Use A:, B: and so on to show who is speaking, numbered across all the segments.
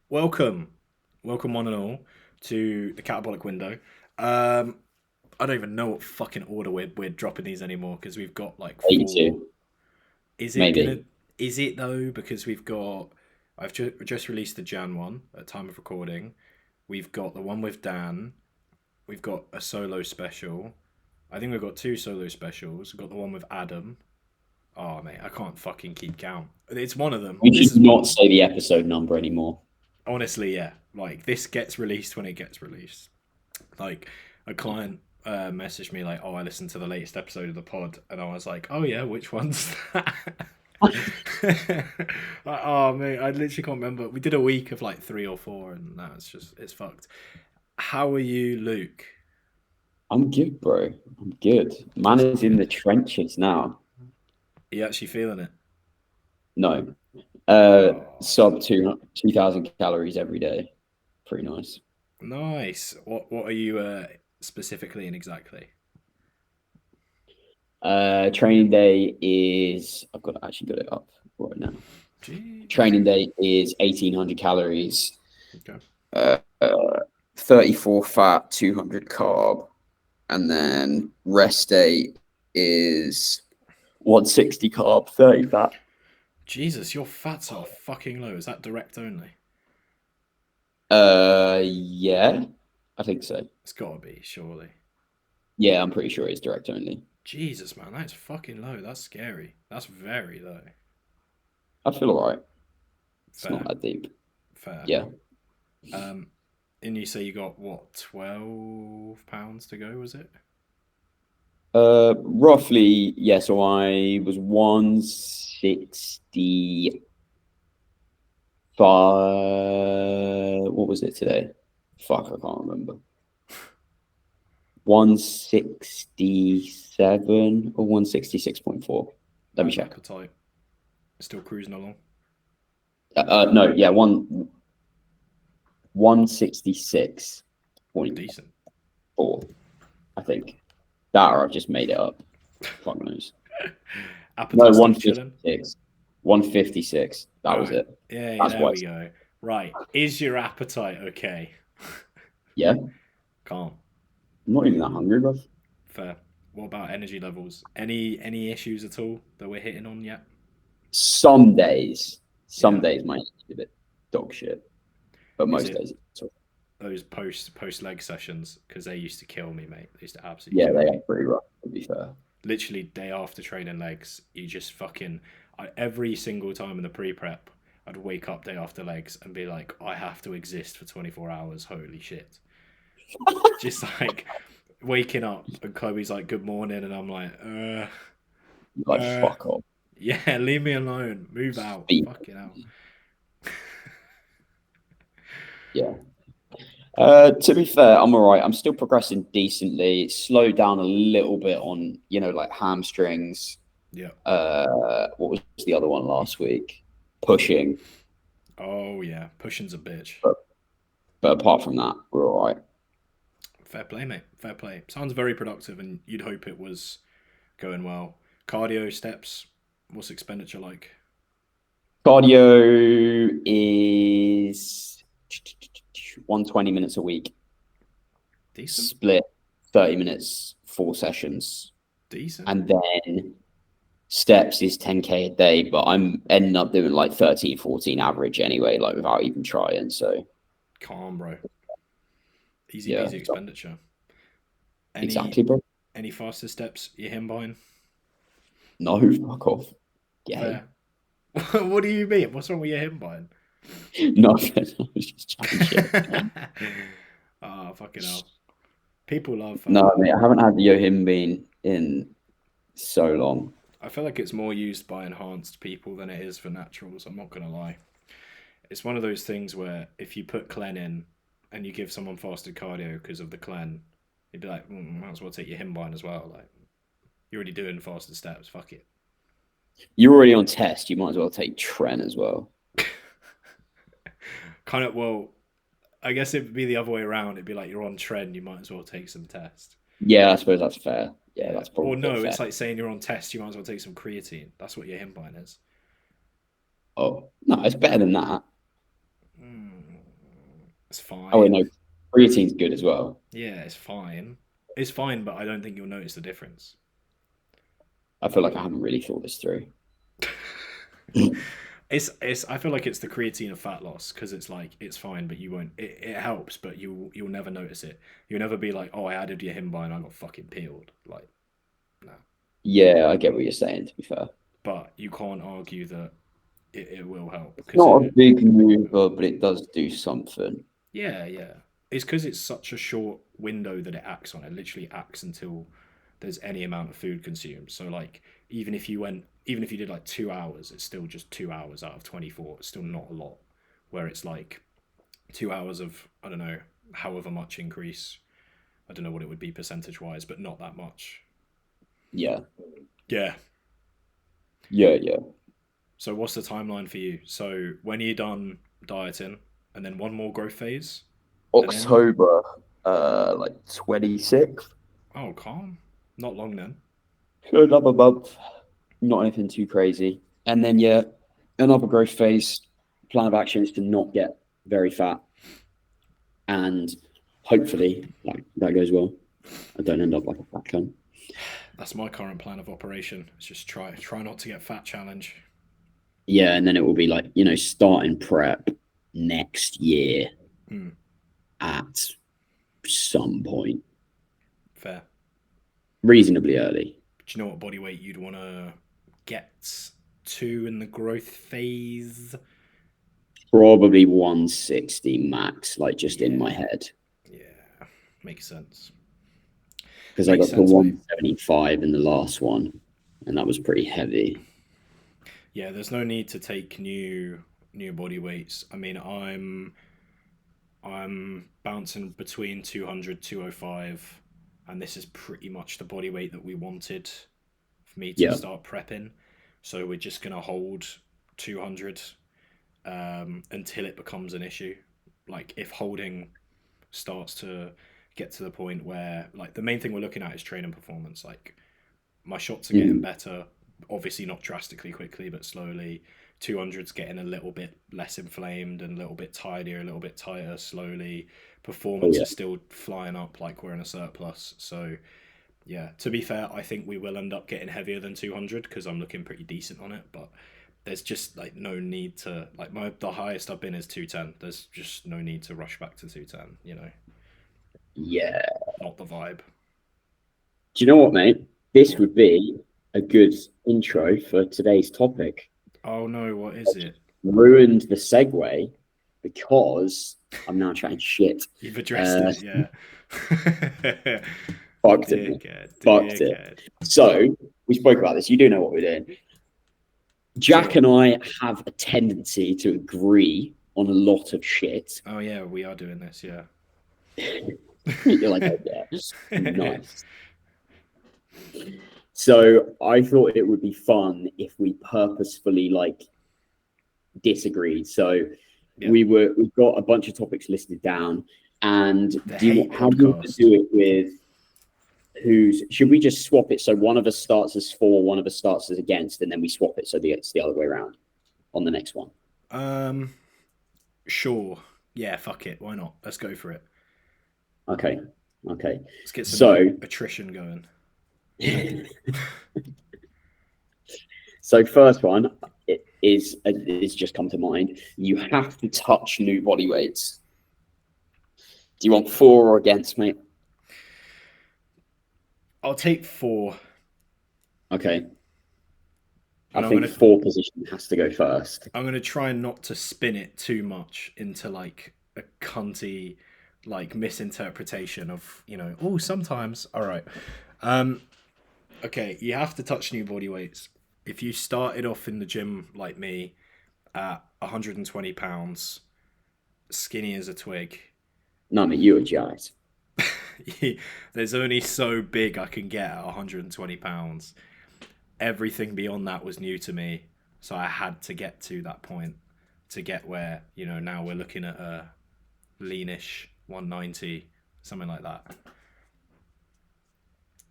A: Welcome, welcome one and all to the Catabolic Window. Um, I don't even know what fucking order we're dropping these anymore because we've got like four.
B: 82,
A: Is it gonna?
B: maybe.
A: Is it though? Because we've got. I've just released the Jan one at time of recording. We've got the one with Dan. We've got a solo special. I think we've got two solo specials. We've got the one with Adam. Oh mate, I can't fucking keep count. It's one of them.
B: We
A: This
B: should
A: is one of
B: not
A: them.
B: say the episode number anymore.
A: Honestly, yeah. Like this gets released when it gets released. Like a client messaged me like, "Oh, I listened to the latest episode of the pod," and I was like, "Oh yeah, which one's that?" Like, oh mate, I literally can't remember. We did a week of like three or four, and now it's fucked. How are you, Luke?
B: I'm good, bro. I'm good. Man
A: That's
B: is in the
A: good.
B: trenches now.
A: Are you actually feeling it?
B: No.
A: Oh,
B: Sub 2,000 calories every day. Pretty nice.
A: nice. What are you specifically and exactly?
B: Training day is, actually got it up right now.
A: Jeez.
B: Training day is 1,800 calories,
A: Okay.
B: uh, 34 fat, 200 carb. And then rest day is 160 carb, 30 fat.
A: Jesus, your fats are fucking low. Is that direct only?
B: Yeah, I think so.
A: It's gotta be, surely.
B: Yeah, I'm pretty sure it's direct only.
A: Jesus, man, that's fucking low. That's scary. That's very low.
B: I feel all right. It's not
A: Fair,
B: that deep.
A: fair.
B: Yeah.
A: Um, and you say you got what, 12 pounds to go? Was it?
B: Roughly, yeah. So I was 165. What was it today? Fuck, I can't remember. 167 or 166.4. Let me
A: How's
B: check.
A: appetite? Still cruising along.
B: No, yeah, 166.4,
A: Decent.
B: I think. That or I've just made it up. Fuck knows. No,
A: Appetite still chilling.
B: 156. 156. That was
A: Oh,
B: it.
A: yeah, yeah,
B: That's
A: there
B: why.
A: we go. Right, is your appetite okay?
B: Yeah. I'm
A: Calm.
B: not even that hungry, bro.
A: Fair. What about energy levels? Any issues at all that we're hitting on yet?
B: Some days, some
A: Yeah.
B: days might be a bit dog shit, but
A: Is
B: most
A: it
B: days, it's all.
A: those post leg sessions? Because they used to kill me, mate. They used to absolutely
B: Yeah,
A: kill
B: they
A: me.
B: are pretty rough, to be fair.
A: Literally day after training legs, you just fucking every single time in the pre prep, I'd wake up day after legs and be like, I have to exist for 24 hours. Holy shit! Just like waking up and Chloe's like, "Good morning," and I'm like,
B: Like,
A: uh,
B: fuck off.
A: yeah, leave me alone. Move out.
B: Speak.
A: Fucking hell.
B: Yeah. To be fair, I'm all right. I'm still progressing decently. It's slowed down a little bit on, like hamstrings.
A: Yeah.
B: What was the other one last week? Pushing.
A: Oh yeah, pushing's a bitch.
B: But, but apart from that, we're all right.
A: Fair play, mate. Fair play. Sounds very productive, and you'd hope it was going well. Cardio steps. What's expenditure like?
B: Cardio is 120 minutes a week,
A: Decent.
B: split 30 minutes, 4 sessions.
A: Decent.
B: And then steps is 10K a day, but I'm ending up doing like 13, 14 average anyway, like without even trying. So
A: Calm, bro. Easy
B: yeah,
A: peasy expenditure. Any
B: exactly, bro.
A: any faster steps you're him buying?
B: No, fuck off. Gay.
A: Fair. What do you mean? What's wrong with your him buying?
B: No, I was just chatting shit.
A: Ah, fucking hell. People love.
B: No, mate, I haven't had the Yohimbine in so long.
A: I feel like it's more used by enhanced people than it is for naturals. I'm not gonna lie. It's one of those things where if you put Clen in and you give someone fasted cardio because of the Clen, you'd be like, might as well take your Himbine as well. Like you're already doing fasted steps. Fuck it.
B: You're already on test. You might as well take Trent as well.
A: Kind of. Well, I guess it'd be the other way around. It'd be like you're on trend. You might as well take some test.
B: Yeah, I suppose that's fair. Yeah,
A: Yeah.
B: that's
A: Or
B: probably
A: no,
B: fair.
A: it's like saying you're on test. You might as well take some creatine. That's what your Himbine is.
B: Oh, no, it's better than that.
A: It's
B: Oh, wait,
A: fine.
B: no, creatine's good as well.
A: Yeah, it's fine. It's fine, but I don't think you'll notice the difference.
B: I feel like I haven't really thought this through.
A: It's I feel like it's the creatine of fat loss because it's like it's fine, but you won't. It helps, but you'll never notice it. You'll never be like, oh, I added Yahimba and I got fucking peeled. Like, no.
B: Yeah, I get what you're saying, to be fair.
A: But you can't argue that it will help
B: It's
A: because
B: not a
A: it.
B: big mover, but it does do something.
A: Yeah, yeah. It's because it's such a short window that it acts on. It literally acts until there's any amount of food consumed. So like even if you did like 2 hours, it's still just 2 hours out of 24. It's still not a lot. Where it's like 2 hours of I don't know however much increase. I don't know what it would be percentage wise, but not that much.
B: Yeah,
A: Yeah.
B: yeah, yeah.
A: So what's the timeline for you? So when are you done dieting, and then one more growth phase, and then
B: October, like 26th.
A: oh calm, not long then.
B: Another month. Not anything too crazy. And then, yeah, another growth phase. Plan of action is to not get very fat. And hopefully, like, that goes well. I don't end up like a fat cunt.
A: That's my current plan of operation. It's just try not to get fat challenge.
B: Yeah, and then it will be like, starting prep next year
A: Hmm,
B: at some point,
A: fair.
B: reasonably early.
A: Do you know what body weight you'd want to get to in the growth phase?
B: Probably 160 max, like just in my
A: Yeah,
B: head.
A: yeah, makes sense.
B: Because I
A: Makes
B: got to
A: sense, mate.
B: 175 in the last one, and that was pretty heavy.
A: Yeah, there's no need to take new body weights. I mean, I'm bouncing between 200 205, and this is pretty much the body weight that we wanted for me to
B: Yeah.
A: start prepping. So we're just gonna hold 200 until it becomes an issue. Like if holding starts to get to the point where like the main thing we're looking at is training performance. Like my shots are getting
B: Mhm.
A: better, obviously not drastically quickly, but slowly. 200's getting a little bit less inflamed and a little bit tidier, a little bit tighter slowly.
B: Oh,
A: Performance
B: yeah.
A: is still flying up like we're in a surplus. So, yeah, to be fair, I think we will end up getting heavier than 200 because I'm looking pretty decent on it. But there's just like no need to, like, the highest I've been is 210. There's just no need to rush back to 210,
B: Yeah.
A: not the vibe.
B: Do you know what, mate? This
A: What?
B: would be a good intro for today's topic.
A: Oh no, what is it?
B: Ruined the segue because I'm now chatting shit.
A: You've addressed
B: Uh,
A: it, yeah.
B: fucked it, mate.
A: Dickhead,
B: Fucked it.
A: dickhead.
B: So we spoke about this. You do know what we're doing. Jack
A: Sure.
B: and I have a tendency to agree on a lot of shit.
A: Oh yeah, we are doing this, yeah.
B: You're like, oh, yeah, nice. So I thought it would be fun if we purposefully like disagreed. So
A: Yeah.
B: we've got a bunch of topics listed down, and
A: The hate
B: how do you want to
A: podcast.
B: do it with who's? Should we just swap it so one of us starts as for, one of us starts as against, and then we swap it so it's the other way around on the next one?
A: Um, sure. Yeah, fuck it. Why not? Let's go for it.
B: Okay, okay.
A: Let's get some
B: So
A: attrition going.
B: so first one is just come to mind. You have to touch new body weights. Do you want for or against, mate?
A: I'll take four,
B: Okay. I
A: and
B: think four position has to go first.
A: I'm gonna try not to spin it too much into like a cunty like misinterpretation of, oh sometimes. Alright. Um okay, you have to touch new body weights. If you started off in the gym like me at 120 pounds, skinny as a twig,
B: No, mate, you were jacked.
A: there's only so big I can get at 120 pounds. Everything beyond that was new to me, so I had to get to that point to get where now we're looking at a leanish 190, something like that.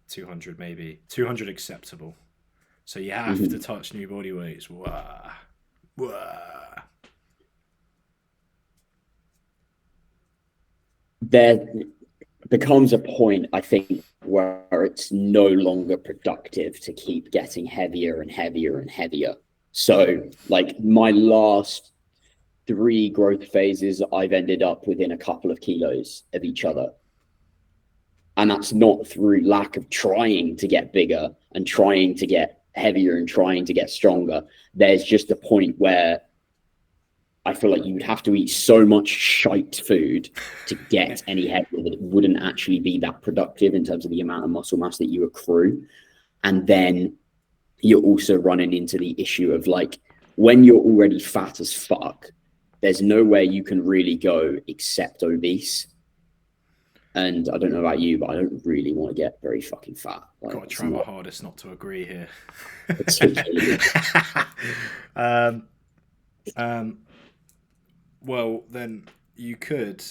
A: 200 maybe, 200 acceptable. So you have to
B: Mhm.
A: touch new body weights. Wah. Wah.
B: there becomes a point, I think, where it's no longer productive to keep getting heavier and heavier and heavier. So, like, my last 3 growth phases, I've ended up within a couple of kilos of each other. And that's not through lack of trying to get bigger and trying to get heavier and trying to get stronger. There's just a point where I feel like you would have to eat so much shite food to get any heavier that it wouldn't actually be that productive in terms of the amount of muscle mass that you accrue. And then you're also running into the issue of, like, when you're already fat as fuck, there's nowhere you can really go except obese. And I don't know about you, but I don't really want to get very fucking fat. Like,
A: Got to
B: it's
A: try my
B: not
A: hardest not to agree here.
B: particularly.
A: um, um, well, then you could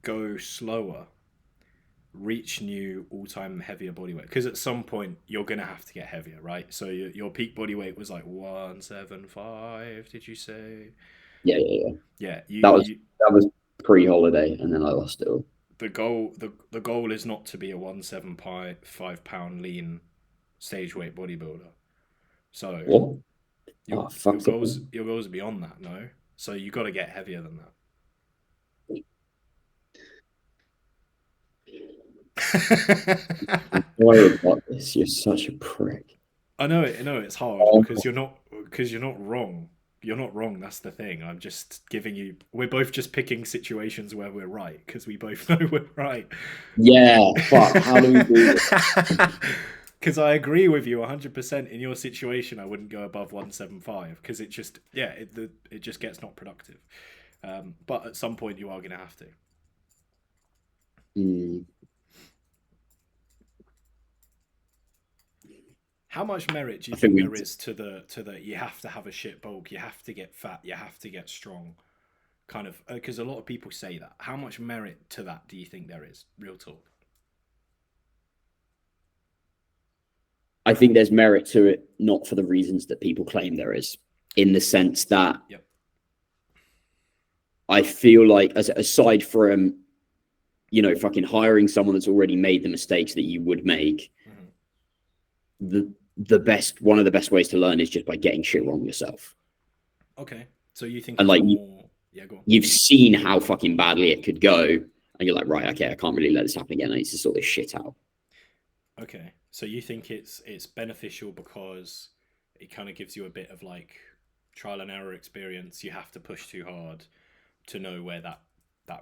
A: go slower, reach new all-time heavier body weight, because at some point you're gonna have to get heavier, right? So your peak body weight was like 175, did you say?
B: Yeah.
A: Yeah,
B: That was pre-holiday, and then I lost it all.
A: the goal is not to be a 175 pound lean stage weight bodybuilder. So
B: What?
A: your
B: Oh, fuck it.
A: your goals are beyond that, no? So you got to get heavier than that.
B: Worry about this. You're such a prick.
A: I know it's hard
B: Oh,
A: because you're not wrong. You're not wrong. That's the thing. I'm just giving you. We're both just picking situations where we're right because we both know we're right.
B: yeah, fuck. How do we do this?
A: Because I agree with you 100% in your situation. I wouldn't go above 175 because it just it just gets not productive. But at some point you are going to have to.
B: Mm,
A: How much merit do you
B: I think
A: think
B: we.
A: there is to the you have to have a shit bulk, you have to get fat, you have to get strong, kind of? Because a lot of people say that. How much merit to that do you think there is? Real talk.
B: I think there's merit to it, not for the reasons that people claim there is, in the sense that
A: Yep.
B: I feel like, aside from, fucking hiring someone that's already made the mistakes that you would make, one of the best ways to learn is just by getting shit wrong yourself.
A: Okay. So you think
B: And,
A: it's
B: like,
A: more? Yeah, go on.
B: you've seen how fucking badly it could go, and you're like, right, okay, I can't really let this happen again. I need to sort this shit out.
A: Okay. So you think it's beneficial because it kind of gives you a bit of like trial and error experience. You have to push too hard to know where that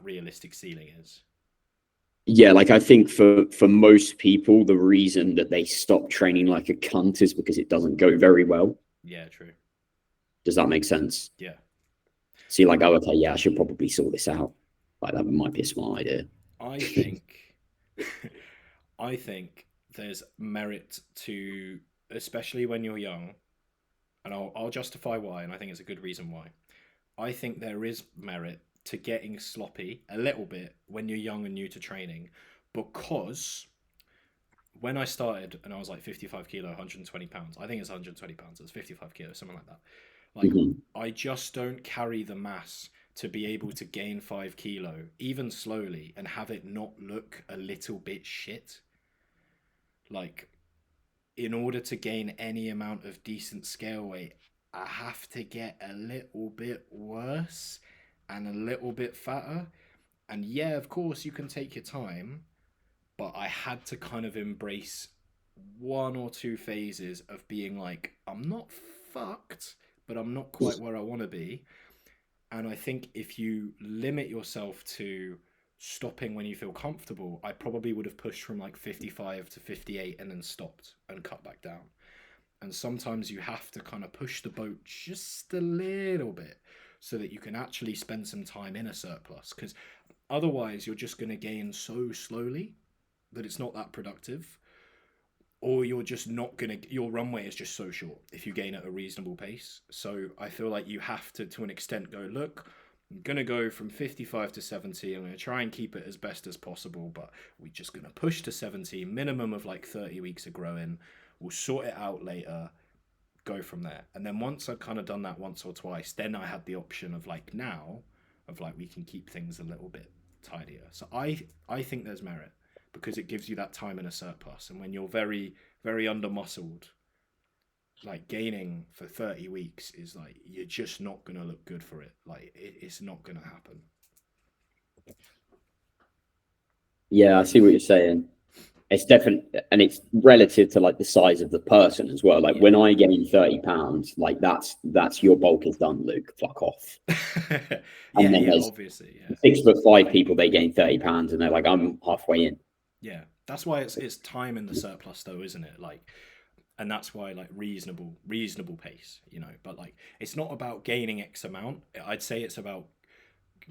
A: realistic ceiling is.
B: Yeah, like, I think for most people, the reason that they stop training like a cunt is because it doesn't go very well.
A: Yeah, true.
B: Does that make sense?
A: Yeah.
B: So you're like, oh, okay, yeah, I should probably sort this out. Like, that might be a smart idea.
A: I think I think there's merit to, especially when you're young, and I'll justify why, and I think it's a good reason why. I think there is merit to getting sloppy a little bit when you're young and new to training, because when I started and I was like 55 kilo, 120 pounds, I think it's 120 pounds, it's 55 kilos, something like that. Like,
B: Mhm.
A: I just don't carry the mass to be able to gain 5 kilo, even slowly, and have it not look a little bit shit. Like, in order to gain any amount of decent scale weight, I have to get a little bit worse and a little bit fatter. And yeah, of course, you can take your time, but I had to kind of embrace 1 or 2 phases of being like, I'm not fucked, but I'm not quite where I want to be. And I think if you limit yourself to stopping when you feel comfortable, I probably would have pushed from like 55 to 58 and then stopped and cut back down. And sometimes you have to kind of push the boat just a little bit so that you can actually spend some time in a surplus. Because otherwise, you're just going to gain so slowly that it's not that productive, or you're just not gonna, your runway is just so short if you gain at a reasonable pace. So I feel like you have to an extent go, look, I'm gonna go from 55 to 70, I'm gonna try and keep it as best as possible, but we're just gonna push to 70, minimum of like 30 weeks of growing, we'll sort it out later, go from there. And then once I'd kind of done that once or twice, then I had the option of like, now of like, we can keep things a little bit tidier. So I think there's merit because it gives you that time in a surplus. And when you're very, very under muscled, like gaining for 30 weeks is like, you're just not going to look good for it. Like it's not going to happen.
B: Yeah, I see what you're saying. It's different, and it's relative to like the size of the person as well. Like when I gain 30 pounds, like that's your bulk is done, Luke. Fuck off.
A: Yeah,
B: And then
A: yeah,
B: there's
A: obviously, yeah.
B: 6'5" people, they gain 30 pounds and they're like, I'm halfway in.
A: Yeah, that's why it's time in the surplus though, isn't it? Like, and that's why like reasonable pace, you know. But like, it's not about gaining X amount. I'd say it's about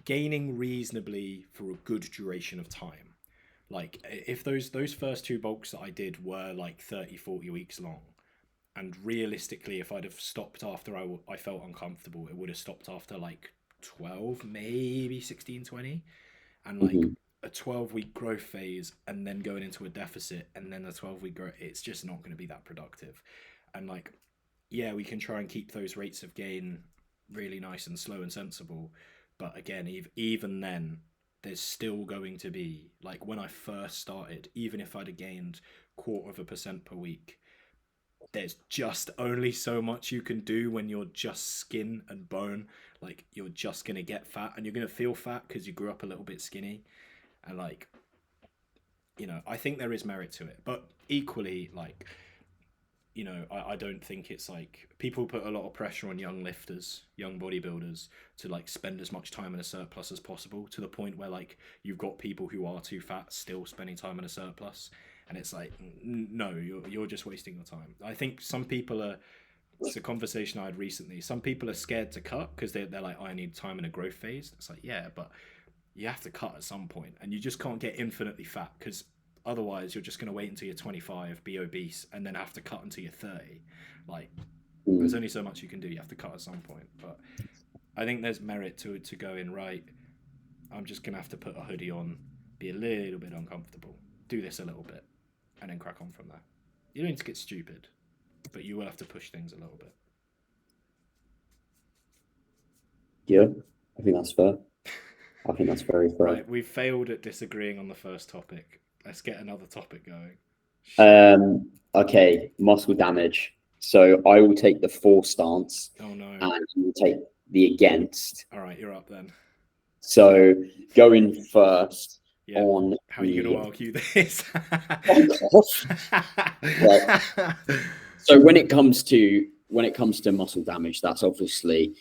A: gaining reasonably for a good duration of time. Like if those first two bulks that I did were like 30, 40 weeks long, and realistically if I'd have stopped after I felt uncomfortable, it would have stopped after like 12, maybe 16, 20, and like
B: Mhm.
A: a 12-week growth phase and then going into a deficit and then a 12-week growth, it's just not going to be that productive. And like, yeah, we can try and keep those rates of gain really nice and slow and sensible, but again, even then there's still going to be, like when I first started, even if I'd have gained 0.25% per week, there's just only so much you can do when you're just skin and bone. Like you're just gonna get fat and you're gonna feel fat because you grew up a little bit skinny. And like, you know, I think there is merit to it, but equally, like, you know, I don't think it's like people put a lot of pressure on young lifters, young bodybuilders to like spend as much time in a surplus as possible, to the point where like you've got people who are too fat still spending time in a surplus, and it's like, no, you're just wasting your time. I think some people are. It's a conversation I had recently. Some people are scared to cut because they're like, I need time in a growth phase. It's like, yeah, but you have to cut at some point, and you just can't get infinitely fat because otherwise you're just going to wait until you're 25, be obese, and then have to cut until you're 30. Like, there's
B: Mm.
A: only so much you can do. You have to cut at some point. But I think there's merit to go in, right, I'm just going to have to put a hoodie on, be a little bit uncomfortable, do this a little bit, and then crack on from there. You don't need to get stupid, but you will have to push things a little bit.
B: Yeah, I think that's fair. I think that's very fair.
A: Right, we've failed at disagreeing on the first topic. Let's get another topic going. Shit.
B: Okay, muscle damage. So I will take the for stance
A: Oh no.
B: and you will take the against.
A: All right, you're up then.
B: So going first
A: Yeah.
B: on
A: How are you going
B: the
A: to argue this?
B: fuck off. Right. So when it comes to muscle damage, that's obviously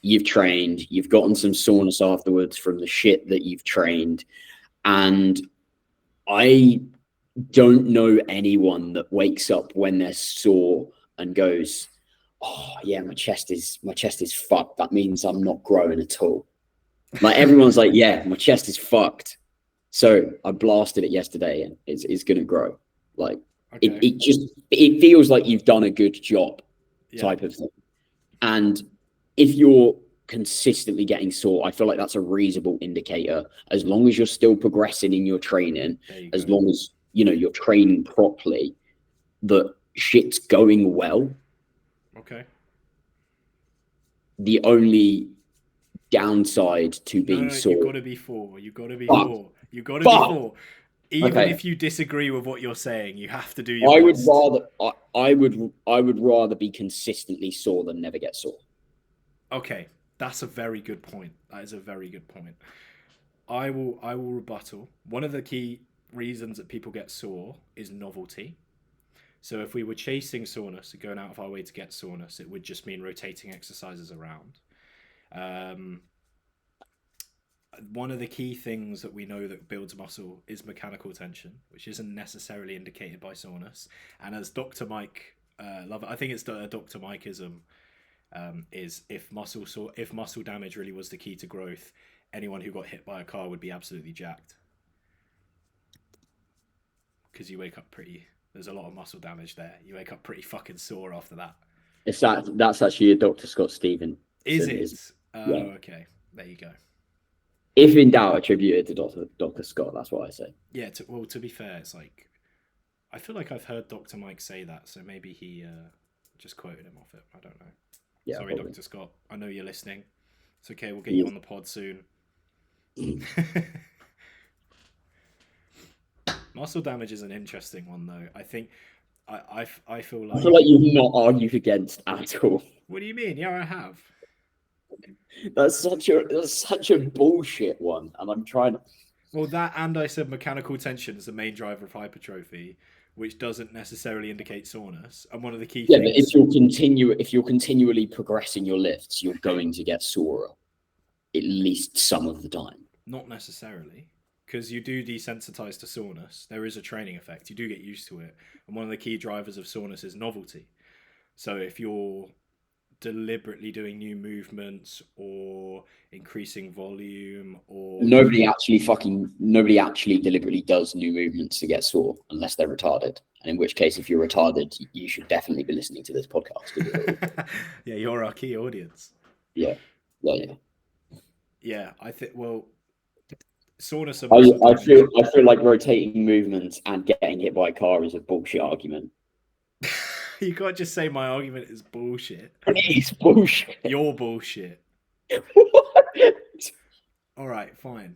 B: you've trained, you've gotten some soreness afterwards from the shit that you've trained. And I don't know anyone that wakes up when they're sore and goes, "Oh yeah, my chest is fucked. That means I'm not growing at all." Like everyone's like, "Yeah, my chest is fucked." So I blasted it yesterday, and it's gonna grow. Like
A: Okay.
B: it feels like you've done a good job,
A: Yeah.
B: type of thing. And if you're consistently getting sore, I feel like that's a reasonable indicator. As long as you're still progressing in your training,
A: There you
B: as
A: go.
B: long as you're training properly, that shit's going well.
A: Okay.
B: The only downside to
A: No,
B: being
A: no, you
B: sore,
A: got to be four. You got to be
B: fuck,
A: four. You got to be
B: fuck.
A: four. Even
B: Okay,
A: if you disagree with what you're saying, you have to do your
B: I would
A: best.
B: rather I would rather be consistently sore than never get sore.
A: Okay, that's a very good point. That is a very good point. I will rebuttal. One of the key reasons that people get sore is novelty. So if we were chasing soreness and going out of our way to get soreness, it would just mean rotating exercises around. Um, One of the key things that we know that builds muscle is mechanical tension, which isn't necessarily indicated by soreness. And as Dr. Mike, love it, I think it's Dr. Mikeism, is if muscle damage really was the key to growth, anyone who got hit by a car would be absolutely jacked because you wake up pretty. There's a lot of muscle damage there. You wake up pretty fucking sore after that.
B: That's actually a Dr. Scott Stevenson.
A: Is
B: Is
A: it? Oh,
B: Yeah.
A: okay. There you go.
B: If in doubt, attribute it to Dr. Scott. That's what I say.
A: Yeah. Well, to be fair, it's like I feel like I've heard Dr. Mike say that, so maybe he just quoted him off it. I don't know.
B: Yeah,
A: Sorry,
B: probably.
A: Dr. Scott. I know you're listening. It's okay. We'll get you
B: He
A: on the pod soon. Muscle damage is an interesting one, though. I think I feel
B: I
A: like.
B: feel like you've not argued against at all.
A: What do you mean? Yeah, I have.
B: That's such a bullshit one, and I'm trying.
A: Well, that and I said mechanical tension is the main driver of hypertrophy, which doesn't necessarily indicate soreness. And one of the key
B: Yeah, but
A: things.
B: if you're continually progressing your lifts, you're going to get sore at least some of the time.
A: Not necessarily, because you do desensitize to soreness. There is a training effect. You do get used to it. And one of the key drivers of soreness is novelty. So if you're deliberately doing new movements or increasing volume or
B: Nobody actually deliberately does new movements to get sore unless they're retarded. And in which case, if you're retarded, you should definitely be listening to this podcast.
A: yeah, you're our key audience.
B: Yeah, yeah.
A: Yeah, I think. Well, soreness and
B: I,
A: muscle
B: I
A: damage.
B: feel like rotating movements and getting hit by a car is a bullshit argument.
A: You can't just say my argument is bullshit.
B: It's bullshit.
A: You're bullshit. All right, fine.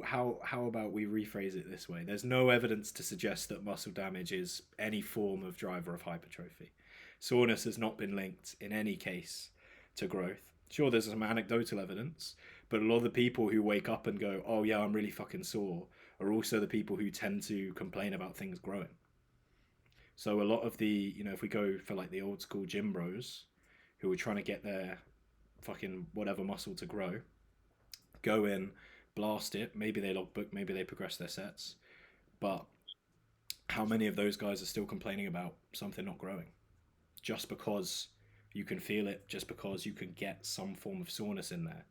A: How about we rephrase it this way? There's no evidence to suggest that muscle damage is any form of driver of hypertrophy. Soreness has not been linked in any case to growth. Sure, there's some anecdotal evidence, but a lot of the people who wake up and go, "Oh yeah, I'm really fucking sore," are also the people who tend to complain about things growing. So a lot of the, if we go for like the old school gym bros who are trying to get their fucking whatever muscle to grow, go in, blast it. Maybe they logbook, maybe they progress their sets. But how many of those guys are still complaining about something not growing? Just because you can feel it, just because you can get some form of soreness in there,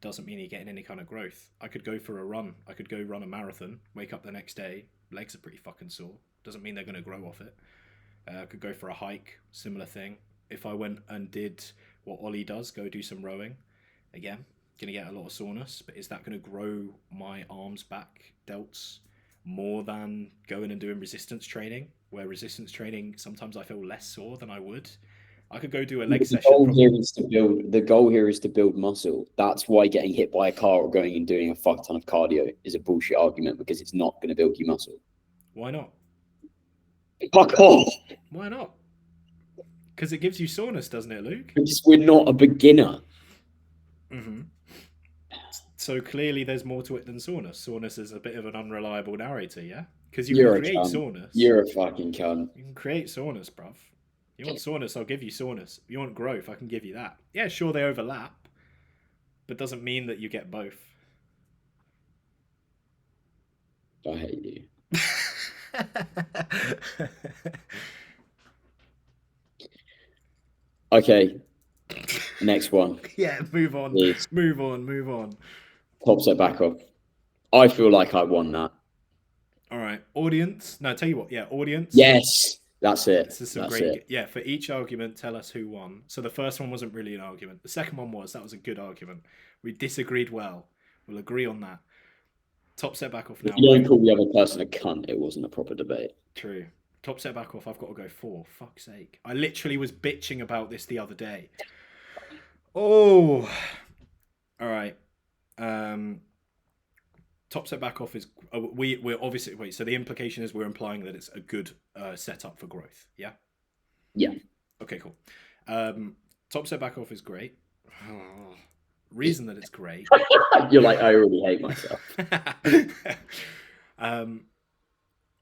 A: doesn't mean you're getting any kind of growth. I could go for a run. I could go run a marathon, wake up the next day, legs are pretty fucking sore. Doesn't mean they're going to grow off it. I could go for a hike, similar thing. If I went and did what Ollie does, go do some rowing, again, going to get a lot of soreness, but is that going to grow my arms, back, delts more than going and doing resistance training? Where resistance training, sometimes I feel less sore than I would. I could go do a leg
B: The
A: session.
B: goal here is to build muscle. That's why getting hit by a car or going and doing a fuck ton of cardio is a bullshit argument, because it's not going to build you muscle.
A: Why not?
B: Fuck off.
A: Why not? Because it gives you soreness, doesn't it, Luke?
B: Because we're not a beginner.
A: Mm-hmm. So clearly there's more to it than soreness. Soreness is a bit of an unreliable narrator, yeah? Because you can create soreness.
B: You're a fucking cunt.
A: You can create soreness, bruv. You want soreness, I'll give you soreness. You want growth, I can give you that. Yeah, sure, they overlap, but doesn't mean that you get both.
B: I hate you. Okay. Next one.
A: Yeah, move on.
B: Please.
A: Move on.
B: Top set back off. I feel like I won that.
A: All right. Audience. No, tell you what. Yeah, audience.
B: Yes. That's it.
A: This is some great. Yeah, for each argument, tell us who won. So the first one wasn't really an argument. The second one was. That was a good argument. We disagreed well. We'll agree on that. Top set back off now.
B: If you don't call the other person a cunt, it wasn't a proper debate.
A: True. Top set back off. I've got to go 4. Fuck's sake. I literally was bitching about this the other day. Oh. All right. Top set back off is we're obviously wait. So the implication is we're implying that it's a good setup for growth. Yeah.
B: Yeah.
A: Okay. Cool. Top set back off is great. Reason that it's great.
B: You're like, I already hate myself.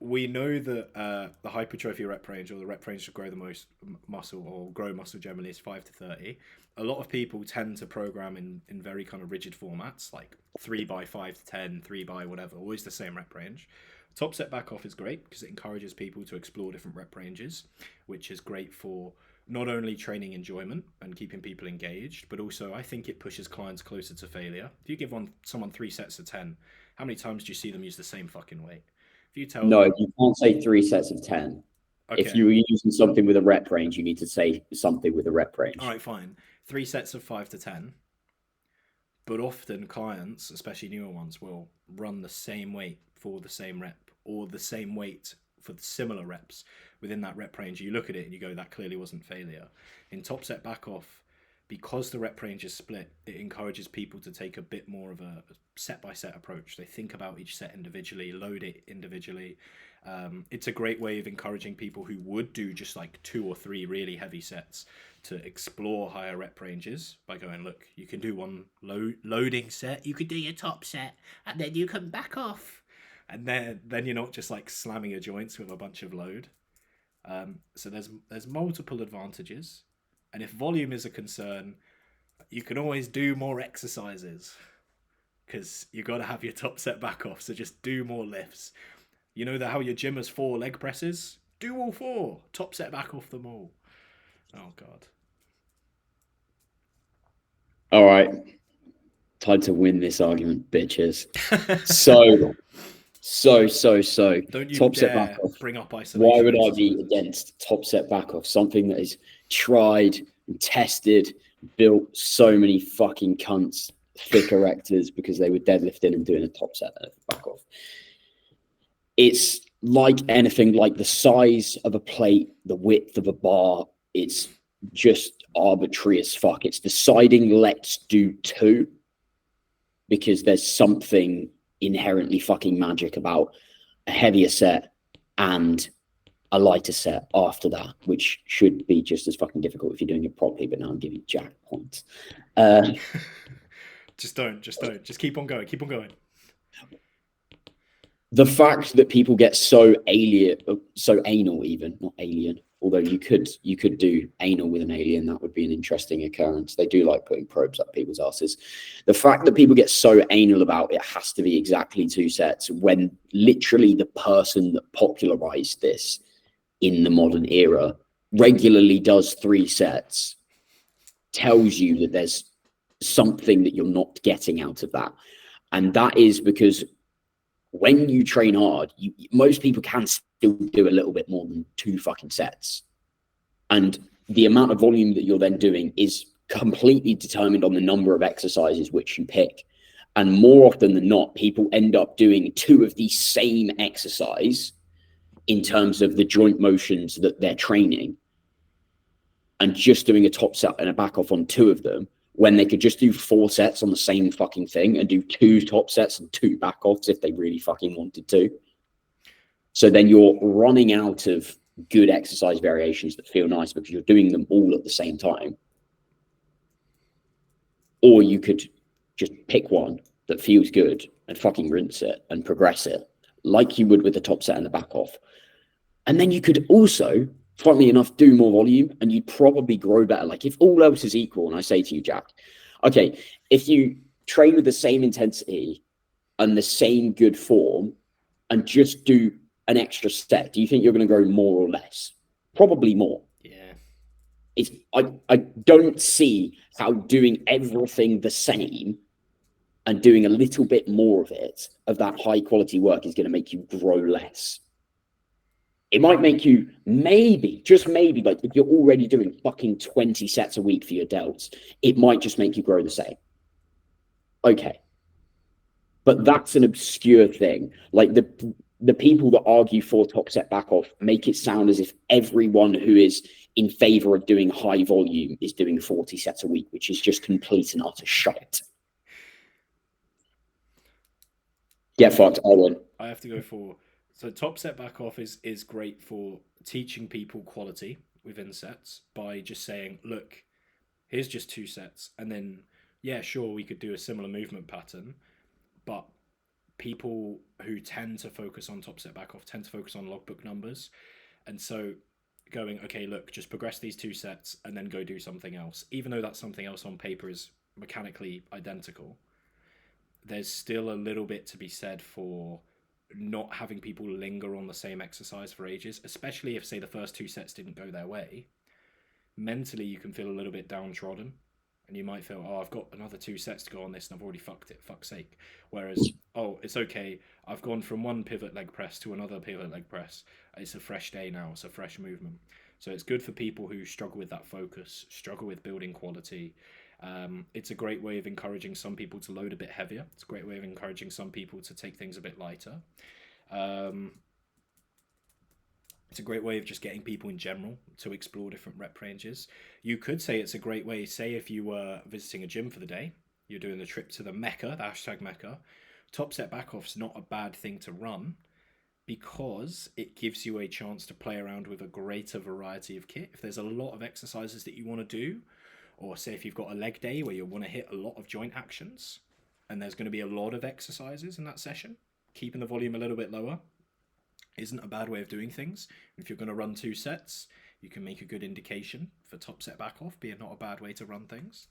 A: We know that the hypertrophy rep range, or the rep range to grow the most muscle or grow muscle generally, is 5 to 30. A lot of people tend to program in very kind of rigid formats, like 3 by 5 to 10, 3 by whatever, always the same rep range. Top set back off is great because it encourages people to explore different rep ranges, which is great for not only training enjoyment and keeping people engaged, but also I think it pushes clients closer to failure. If you give someone 3 sets of 10, how many times do you see them use the same fucking weight? If you tell them,
B: you can't say 3 sets of 10. Okay. If you were using something with a rep range, you need to say something with a rep range.
A: All right, fine. 3 sets of 5 to 10. But often clients, especially newer ones, will run the same weight for the same rep or the same weight for the similar reps within that rep range. You look at it and you go, that clearly wasn't failure. In top set back off, because the rep range is split, it encourages people to take a bit more of a set by set approach. They think about each set individually, load it individually. It's a great way of encouraging people who would do just like 2 or 3 really heavy sets to explore higher rep ranges by going, look, you can do one loading set, you could do your top set, and then you can back off. And then you're not just like slamming your joints with a bunch of load. So there's multiple advantages, and if volume is a concern, you can always do more exercises because you got to have your top set back off. So just do more lifts. You know that how your gym has 4 leg presses? Do all 4. Top set back off them all. Oh God.
B: All right, time to win this argument, bitches. So.
A: Don't you
B: top
A: dare
B: set back off.
A: bring up isolation.
B: Why would I be against top set back off? Something that is tried and tested, built so many fucking cunts, thick erectors because they were deadlifting and doing a top set back off. It's like anything, like the size of a plate, the width of a bar. It's just arbitrary as fuck. It's deciding let's do 2 because there's something inherently fucking magic about a heavier set and a lighter set after that, which should be just as fucking difficult if you're doing it properly. But now I'm giving Jack points.
A: Just don't. Just keep on going. Keep on going.
B: The fact that people get so anal, even not alien. Although you could do anal with an alien, that would be an interesting occurrence. They do like putting probes up people's asses. The fact that people get so anal about it has to be exactly 2 sets, when literally the person that popularized this in the modern era regularly does 3 sets, tells you that there's something that you're not getting out of that. And that is because when you train hard, most people can still do a little bit more than 2 fucking sets. And the amount of volume that you're then doing is completely determined on the number of exercises which you pick. And more often than not, people end up doing 2 of the same exercise in terms of the joint motions that they're training, and just doing a top set and a back off on 2 of them, when they could just do 4 sets on the same fucking thing and do 2 top sets and 2 back offs if they really fucking wanted to. So then you're running out of good exercise variations that feel nice because you're doing them all at the same time. Or you could just pick one that feels good and fucking rinse it and progress it like you would with the top set and the back off. And then you could also, funnily enough, do more volume and you'd probably grow better. Like if all else is equal, and I say to you, Jack, okay, if you train with the same intensity and the same good form and just do an extra set, do you think you're going to grow more or less? Probably more.
A: Yeah.
B: I don't see how doing everything the same and doing a little bit more of it, of that high quality work, is going to make you grow less. It might make you maybe, just maybe, like if you're already doing fucking 20 sets a week for your delts, it might just make you grow the same. Okay. But that's an obscure thing. Like the people that argue for top set back off make it sound as if everyone who is in favor of doing high volume is doing 40 sets a week, which is just complete and utter shite. Get fucked. I won.
A: I have to go for... So top set back off is great for teaching people quality within sets by just saying, look, here's just 2 sets. And then, yeah, sure, we could do a similar movement pattern. But people who tend to focus on top set back off tend to focus on logbook numbers. And so going, okay, look, just progress these 2 sets and then go do something else. Even though that something else on paper is mechanically identical, there's still a little bit to be said for not having people linger on the same exercise for ages, especially if, say, the first 2 sets didn't go their way. Mentally, you can feel a little bit downtrodden, and you might feel, oh, I've got another 2 sets to go on this, and I've already fucked it, fuck's sake. Whereas, oh, it's okay, I've gone from one pivot leg press to another pivot leg press. It's a fresh day now, it's a fresh movement. So it's good for people who struggle with that focus, struggle with building quality. It's a great way of encouraging some people to load a bit heavier. It's a great way of encouraging some people to take things a bit lighter. It's a great way of just getting people in general to explore different rep ranges. You could say it's a great way, say if you were visiting a gym for the day, you're doing the trip to the Mecca, the hashtag Mecca, top set back off's not a bad thing to run because it gives you a chance to play around with a greater variety of kit. If there's a lot of exercises that you want to do, or say if you've got a leg day where you want to hit a lot of joint actions, and there's going to be a lot of exercises in that session, keeping the volume a little bit lower isn't a bad way of doing things. If you're going to run 2 sets, you can make a good indication for top set back off being not a bad way to run things.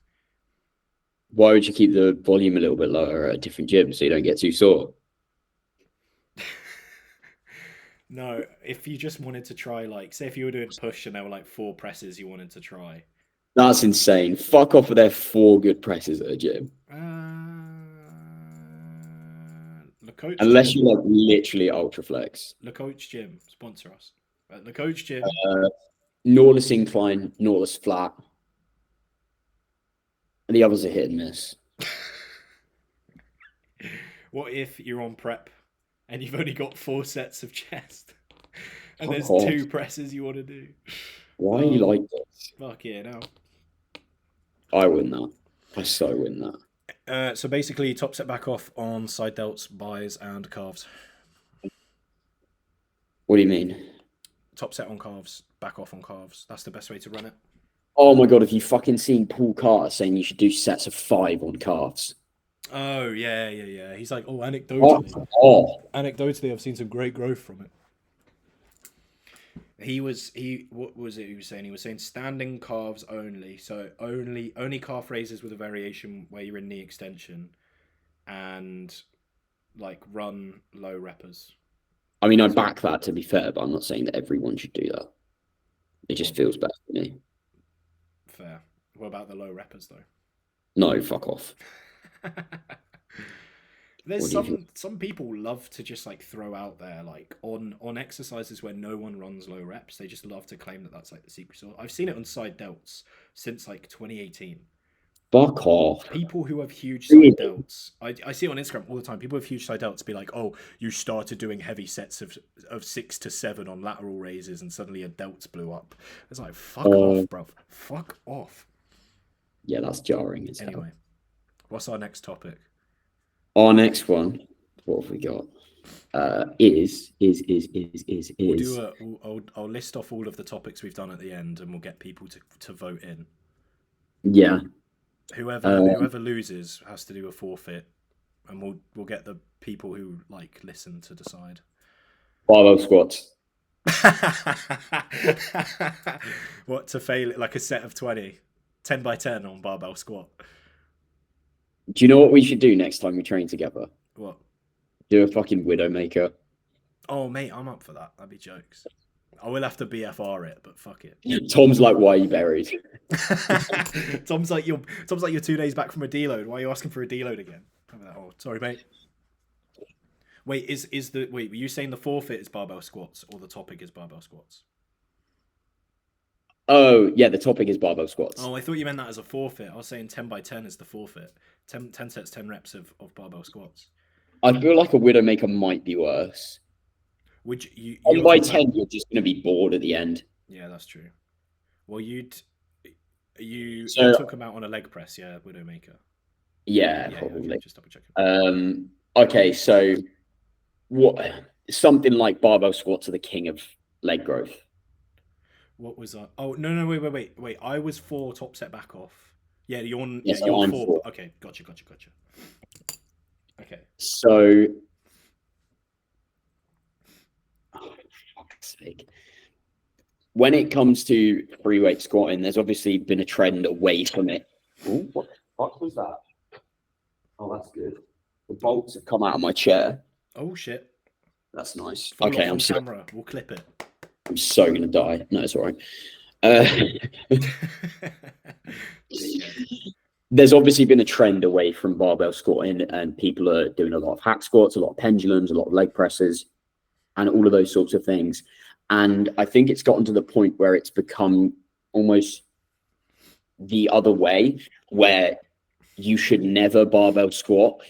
B: Why would you keep the volume a little bit lower at a different gym so you don't get too sore?
A: No, if you just wanted to try, like, say if you were doing push and there were like 4 presses you wanted to try.
B: That's insane. Fuck off with their 4 good presses at a gym.
A: The coach
B: Unless
A: gym.
B: you like literally ultra flex.
A: The coach gym sponsor us. The coach gym.
B: Norless incline, Norless flat. And the others are hit and miss.
A: What if you're on prep and you've only got 4 sets of chest and
B: Fuck
A: there's
B: off.
A: 2 presses you want to do?
B: Why are you like this?
A: Fuck yeah, no.
B: I win that. I so win that.
A: So basically, top set back off on side delts, buys, and calves.
B: What do you mean?
A: Top set on calves, back off on calves. That's the best way to run it.
B: Oh my god, have you fucking seen Paul Carter saying you should do sets of 5 on calves?
A: Oh, yeah. He's like, anecdotally. Anecdotally, I've seen some great growth from it. What was it he was saying? He was saying standing calves only. So only calf raises with a variation where you're in knee extension and like run low reppers.
B: I mean, I back that to be fair, but I'm not saying that everyone should do that. It just feels better to me.
A: Fair. What about the low reppers though?
B: No, fuck off.
A: There's some people love to just like throw out there like on exercises where no one runs low reps. They just love to claim that that's like the secret sauce. I've seen it on side delts since like 2018.
B: Fuck off.
A: People who have huge side delts, I see it on Instagram all the time. People with huge side delts be like, "Oh, you started doing heavy sets of 6 to 7 on lateral raises, and suddenly your delts blew up." It's like, fuck off, bruv. Fuck off.
B: Yeah, that's jarring as hell.
A: Anyway, what's our next topic?
B: Our next one, what have we got? Is.
A: I'll list off all of the topics we've done at the end, and we'll get people to vote in.
B: Yeah.
A: Whoever loses has to do a forfeit, and we'll get the people who like listen to decide.
B: Barbell squats.
A: What, to fail it like a set of 20, 10 by 10 on barbell squat?
B: Do you know what we should do next time we train together?
A: What?
B: Do a fucking Widowmaker.
A: Oh mate, I'm up for that. That'd be jokes. I will have to BFR it, but fuck it.
B: Tom's like, why are you buried?
A: Tom's like you're 2 days back from a deload. Why are you asking for a deload again? Oh, sorry, mate. Wait, were you saying the forfeit is barbell squats or the topic is barbell squats?
B: Oh, yeah, the topic is barbell squats.
A: Oh, I thought you meant that as a forfeit. I was saying 10 by 10 is the forfeit. 10 sets, 10 reps of barbell squats.
B: I feel like a Widowmaker might be worse.
A: Would you
B: 10 by 10, you're just going to be bored at the end.
A: Yeah, that's true. Well, you're talking about on a leg press, yeah, Widowmaker.
B: Yeah, probably.
A: Okay, just double checking.
B: Okay, so something like barbell squats are the king of leg growth.
A: What was I? Oh no, wait. I was for top set back off. Yeah, you're
B: I'm
A: for. Okay, gotcha. Okay.
B: So, oh, for fuck's sake. When it comes to free weight squatting, there's obviously been a trend away from it. Ooh, what the fuck was that? Oh, that's good. The bolts have come out of my chair.
A: Oh shit.
B: That's nice.
A: Fall
B: okay,
A: I'm camera. We'll clip it.
B: I'm so gonna die. No, it's all right. There's obviously been a trend away from barbell squatting, and people are doing a lot of hack squats, a lot of pendulums, a lot of leg presses, and all of those sorts of things. And I think it's gotten to the point where it's become almost the other way, where you should never barbell squat.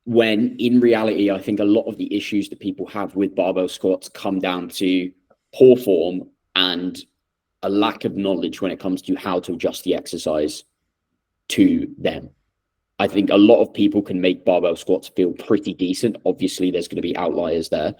B: When in reality, I think a lot of the issues that people have with barbell squats come down to poor form and a lack of knowledge when it comes to how to adjust the exercise to them. I think a lot of people can make barbell squats feel pretty decent. Obviously, there's going to be outliers there.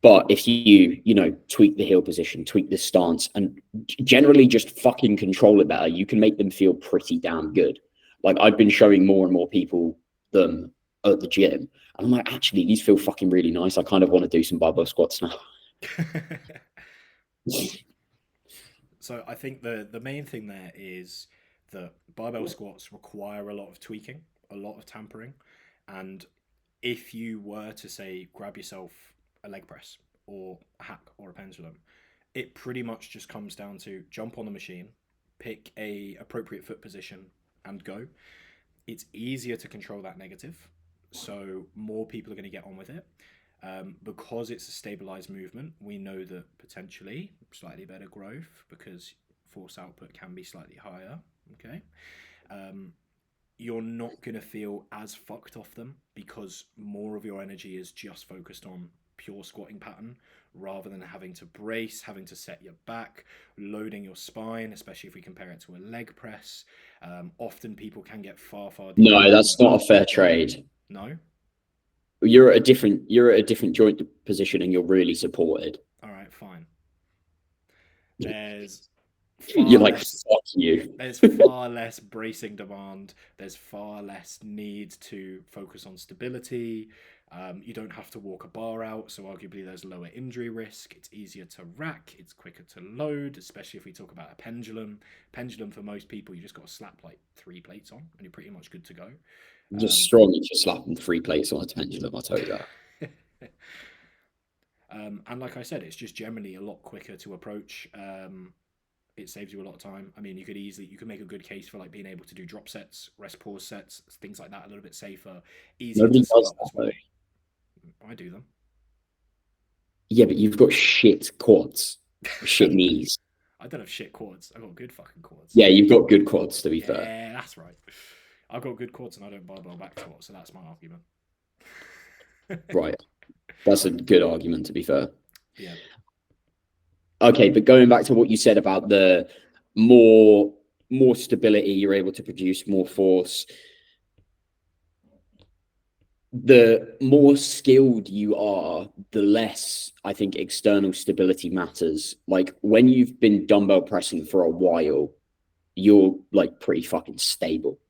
B: But if you tweak the heel position, tweak the stance, and generally just fucking control it better, you can make them feel pretty damn good. Like, I've been showing more and more people them at the gym, and I'm like, actually, these feel fucking really nice. I kind of want to do some barbell squats now.
A: So I think the main thing there is that barbell squats require a lot of tweaking, a lot of tampering, and if you were to say grab yourself a leg press or a hack or a pendulum, it pretty much just comes down to jump on the machine, pick a appropriate foot position, and go. It's easier to control that negative, so more people are going to get on with it. Because it's a stabilized movement, we know that potentially slightly better growth because force output can be slightly higher. Okay. You're not going to feel as fucked off them because more of your energy is just focused on pure squatting pattern rather than having to brace, having to set your back, loading your spine, especially if we compare it to a leg press. Often people can get far deeper.
B: No, that's not a fair trade.
A: No?
B: You're at a different joint position and you're really supported.
A: All right, fine. There's
B: you're like, fuck you.
A: There's far less bracing demand. There's far less need to focus on stability. You don't have to walk a bar out, so arguably there's lower injury risk. It's easier to rack. It's quicker to load, especially if we talk about a pendulum. Pendulum, for most people, you just got to slap like 3 plates on, and you're pretty much good to go.
B: You're strong if you're slapping 3 plates on a pendulum, I'll tell you that.
A: And like I said, it's just generally a lot quicker to approach. It saves you a lot of time. I mean, you could make a good case for like being able to do drop sets, rest pause sets, things like that, a little bit safer, easier
B: Nobody
A: to set
B: does
A: up as
B: that,
A: well. I do them.
B: Yeah, but you've got shit quads, shit knees.
A: I don't have shit quads. I've got good fucking quads.
B: Yeah, you've got good quads, to be fair.
A: Yeah, that's right. I've got good quads and I don't barbell back squat, so that's my argument.
B: Right. That's a good argument, to be fair.
A: Yeah.
B: Okay, but going back to what you said about the more stability, you're able to produce more force. The more skilled you are, the less I think external stability matters. Like, when you've been dumbbell pressing for a while, you're like pretty fucking stable.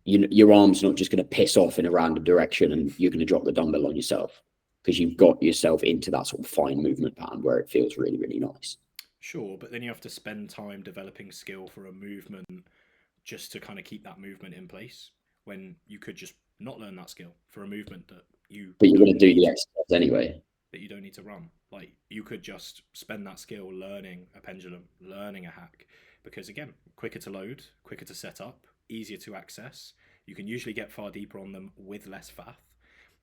B: Your arm's not just going to piss off in a random direction and you're going to drop the dumbbell on yourself, because you've got yourself into that sort of fine movement pattern where it feels really, really nice.
A: Sure, but then you have to spend time developing skill for a movement just to kind of keep that movement in place when you could just not learn that skill for a movement that you
B: But you're
A: don't
B: going to do
A: need
B: the exercise anyway.
A: that you don't need to run. Like, you could just spend that skill learning a pendulum, learning a hack, because again, quicker to load, quicker to set up, easier to access. You can usually get far deeper on them with less faff,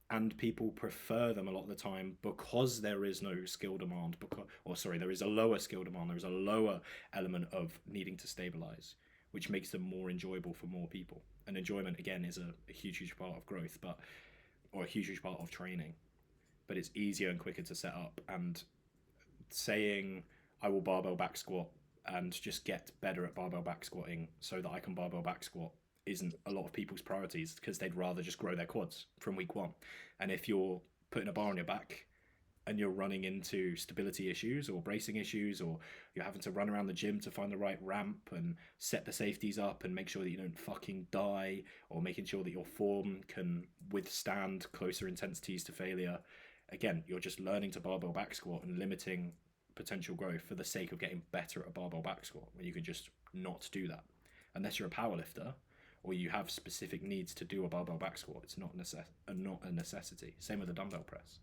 A: and people prefer them a lot of the time because there is no skill demand. There is a lower skill demand. There is a lower element of needing to stabilize, which makes them more enjoyable for more people. And enjoyment, again, is a huge part of growth, or a huge part of training. But it's easier and quicker to set up. And saying I will barbell back squat and just get better at barbell back squatting so that I can barbell back squat isn't a lot of people's priorities, because they'd rather just grow their quads from week 1. And if you're putting a bar on your back and you're running into stability issues or bracing issues, or you're having to run around the gym to find the right ramp and set the safeties up and make sure that you don't fucking die, or making sure that your form can withstand closer intensities to failure, again, you're just learning to barbell back squat and limiting potential growth for the sake of getting better at a barbell back squat, when you could just not do that. Unless you're a powerlifter or you have specific needs to do a barbell back squat, it's not a necessity. Same with a dumbbell press.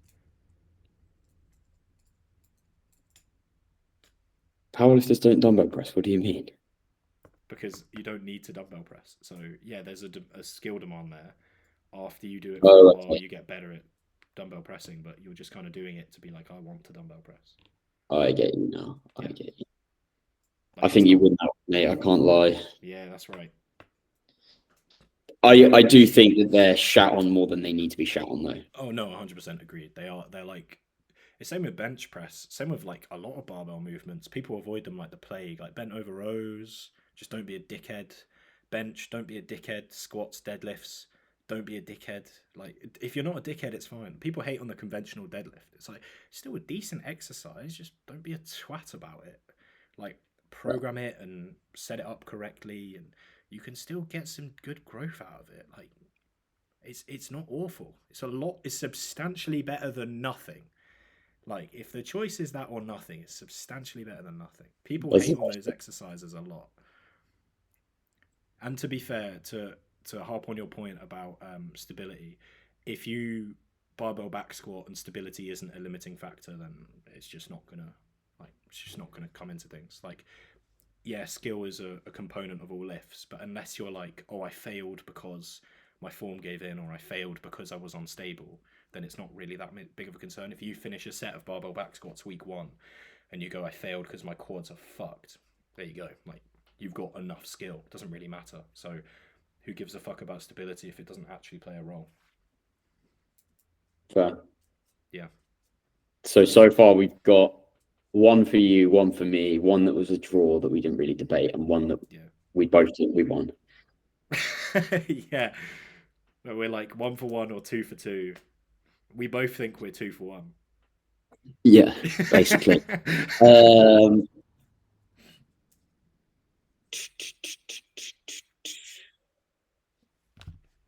B: Powerlifters don't dumbbell press. What do you mean?
A: Because you don't need to dumbbell press. So yeah, there's a skill demand there. After you do it
B: Oh,
A: for a while, you get better at dumbbell pressing, but you're just kind of doing it to be like, I want to dumbbell press.
B: I get you now. I
A: Yeah.
B: get you.
A: Like,
B: I think you win that, mate. I can't lie.
A: Yeah, that's right.
B: I do think that they're shat on more than they need to be shat on, though.
A: Oh no, 100% agreed. They're like, Same with bench press. Same with like a lot of barbell movements. People avoid them like the plague. Like bent over rows, just don't be a dickhead. Bench, don't be a dickhead. Squats, deadlifts, don't be a dickhead. Like if you're not a dickhead, it's fine. People hate on the conventional deadlift. It's like still a decent exercise. Just don't be a twat about it. Like program it and set it up correctly, and you can still get some good growth out of it. Like it's not awful. It's a lot. It's substantially better than nothing. Like, if the choice is that or nothing, it's substantially better than nothing. People hate on those exercises a lot. And to be fair, to harp on your point about stability, if you barbell back squat and stability isn't a limiting factor, then it's just not gonna come into things. Like, yeah, skill is a component of all lifts, but unless you're like, oh, I failed because my form gave in, or I failed because I was unstable, then it's not really that big of a concern. If you finish a set of barbell back squats week 1 and you go, I failed because my quads are fucked, there you go. Like, you've got enough skill. It doesn't really matter. So who gives a fuck about stability if it doesn't actually play a role?
B: Fair.
A: Yeah.
B: So far we've got one for you, one for me, one that was a draw that we didn't really debate, and one that we both think we won.
A: Yeah. We're like 1 for 1 or 2 for 2. We both think we're 2 for 1.
B: Yeah, basically.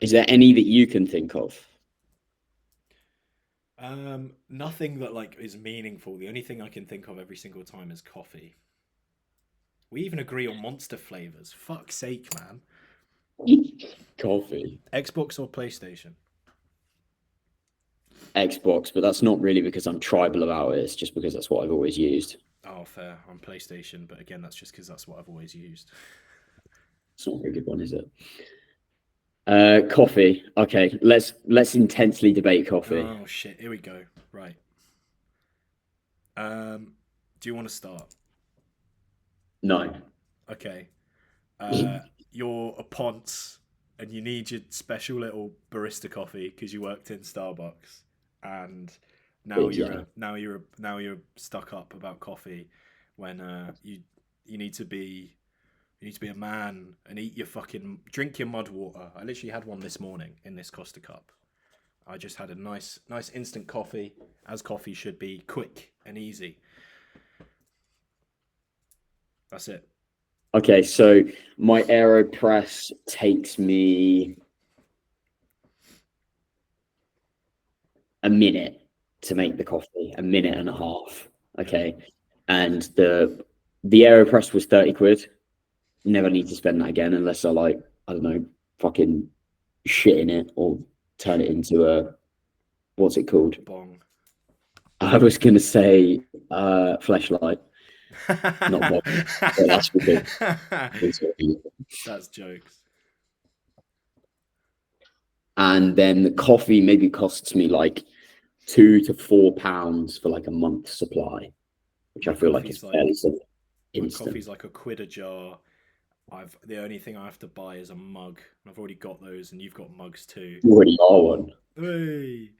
B: Is there any that you can think of?
A: Nothing that like is meaningful. The only thing I can think of every single time is coffee. We even agree on monster flavors. Fuck's sake, man.
B: Coffee.
A: Xbox or PlayStation?
B: Xbox, but that's not really because I'm tribal about it. It's just because that's what I've always used.
A: Oh, fair. On PlayStation, but again, that's just because that's what I've always used.
B: It's not a very good one, is it? Coffee. Okay, let's intensely debate coffee.
A: Oh shit! Here we go. Right. Do you want to start?
B: No.
A: Okay. You're a ponce, and you need your special little barista coffee because you worked in Starbucks, and now you're stuck up about coffee when you need to be a man and drink your mud water. I literally had one this morning in this Costa cup. I just had a nice instant coffee, as coffee should be, quick and easy. That's it.
B: Okay, so my AeroPress takes me a minute to make the coffee, a minute and a half. Okay, and the AeroPress was 30 quid. Never need to spend that again unless I like, I don't know, fucking shit in it or turn it into a, what's it called?
A: Bong.
B: I was gonna say fleshlight. Not bong. That's ridiculous.
A: That's jokes.
B: And then the coffee maybe costs me like £2 to £4 for like a month's supply, which I feel like is fairly simple.
A: My coffee's like £1 a jar. The only thing I have to buy is a mug. I've already got those, and you've got mugs too.
B: You already are one.
A: Hey.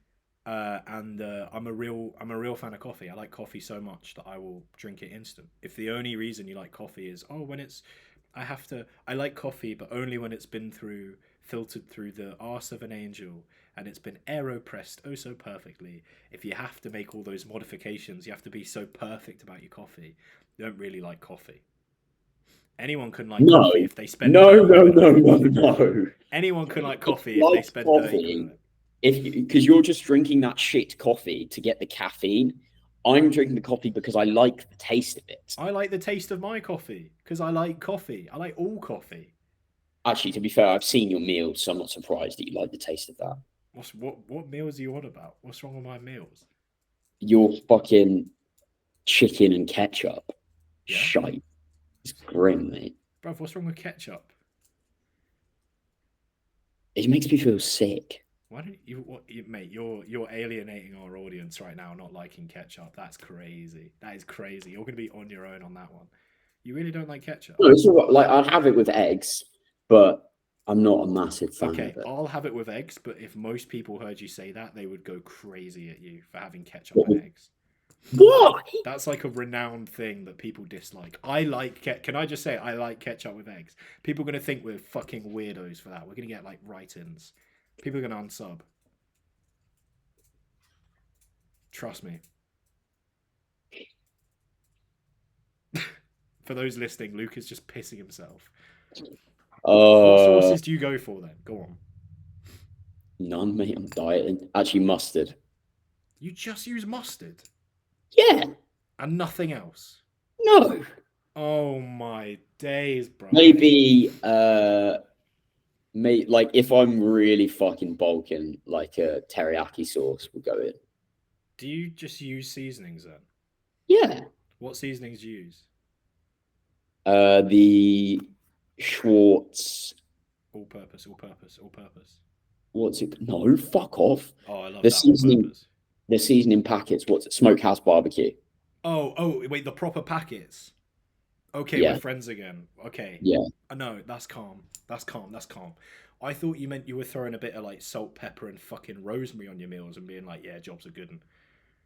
A: I'm a real fan of coffee. I like coffee so much that I will drink it instant. If the only reason you like coffee is I like coffee, but only when it's been filtered through the arse of an angel and it's been AeroPressed oh so perfectly. If you have to make all those modifications, you have to be so perfect about your coffee. You don't really like coffee. Anyone can like coffee if they spend
B: no.
A: Anyone can like coffee if they spend 30 quid on it.
B: Because you're just drinking that shit coffee to get the caffeine. I'm drinking the coffee because I like the taste of it.
A: I like the taste of my coffee because I like coffee. I like all coffee.
B: Actually, to be fair, I've seen your meals, so I'm not surprised that you like the taste of that.
A: What meals are you on about? What's wrong with my meals?
B: Your fucking chicken and ketchup.
A: Yeah.
B: Shite. It's grim, mate.
A: Bruv, what's wrong with ketchup?
B: It makes me feel sick.
A: Why don't mate? You're alienating our audience right now, not liking ketchup. That's crazy. That is crazy. You're gonna be on your own on that one. You really don't like ketchup?
B: No, it's all, like I'd have it with eggs, but I'm not a massive fan of it.
A: I'll have it with eggs, but if most people heard you say that, they would go crazy at you for having ketchup and eggs.
B: Why?
A: That's like a renowned thing that people dislike. I like Can I just say I like ketchup with eggs? People are gonna think we're fucking weirdos for that. We're gonna get like write-ins. People are gonna unsub. Trust me. For those listening, Luke is just pissing himself. What
B: Uh,
A: sauces do you go for then? Go on.
B: None, mate. I'm dieting. Actually, mustard.
A: You just use mustard
B: Yeah.
A: and nothing else.
B: No.
A: Oh my days, bro.
B: Maybe like if I'm really fucking bulking, like a teriyaki sauce will go in.
A: Do you just use seasonings then?
B: Yeah.
A: What seasonings do you use?
B: The Schwartz.
A: All purpose, all purpose, all purpose.
B: What's it? No, fuck off.
A: Oh, I love
B: The
A: that all
B: seasoning.
A: purpose.
B: The seasoning packets. What's it? Smokehouse barbecue.
A: Oh, wait, the proper packets. Okay, we're
B: Yeah.
A: friends again. Okay.
B: Yeah.
A: No, that's calm. That's calm. That's calm. I thought you meant you were throwing a bit of like salt, pepper, and fucking rosemary on your meals and being like, yeah, jobs are good. And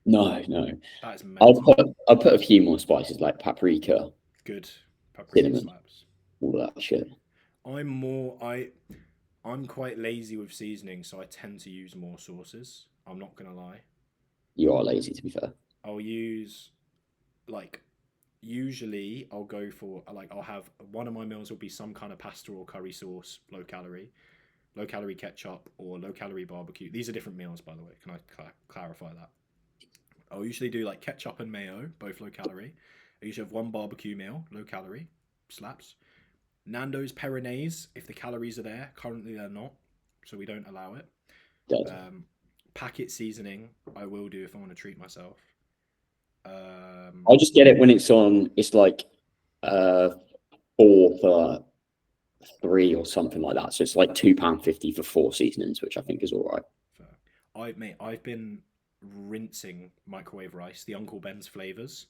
B: No, no.
A: that is
B: I'll
A: mental.
B: put I'll put a few more spices like paprika,
A: Good. Paprika
B: cinnamon,
A: slaps.
B: all that shit.
A: I'm more I'm quite lazy with seasoning, so I tend to use more sauces. I'm not gonna lie.
B: You are lazy, to be fair.
A: I'll use like usually I'll go for like I'll have one of my meals will be some kind of pasta or curry sauce, low calorie ketchup or low calorie barbecue. These are different meals, by the way. Can I clarify that? I'll usually do like ketchup and mayo, both low calorie. I usually have one barbecue meal, low calorie, slaps. Nando's Peronaise, if the calories are there. Currently, they're not, so we don't allow it.
B: Dead.
A: Packet seasoning, I will do if I want to treat myself.
B: I'll just get it when it's on. It's like 4 for 3 or something like that. So it's like £2.50 for 4 seasonings, which I think is all right.
A: I've been rinsing microwave rice, the Uncle Ben's flavors.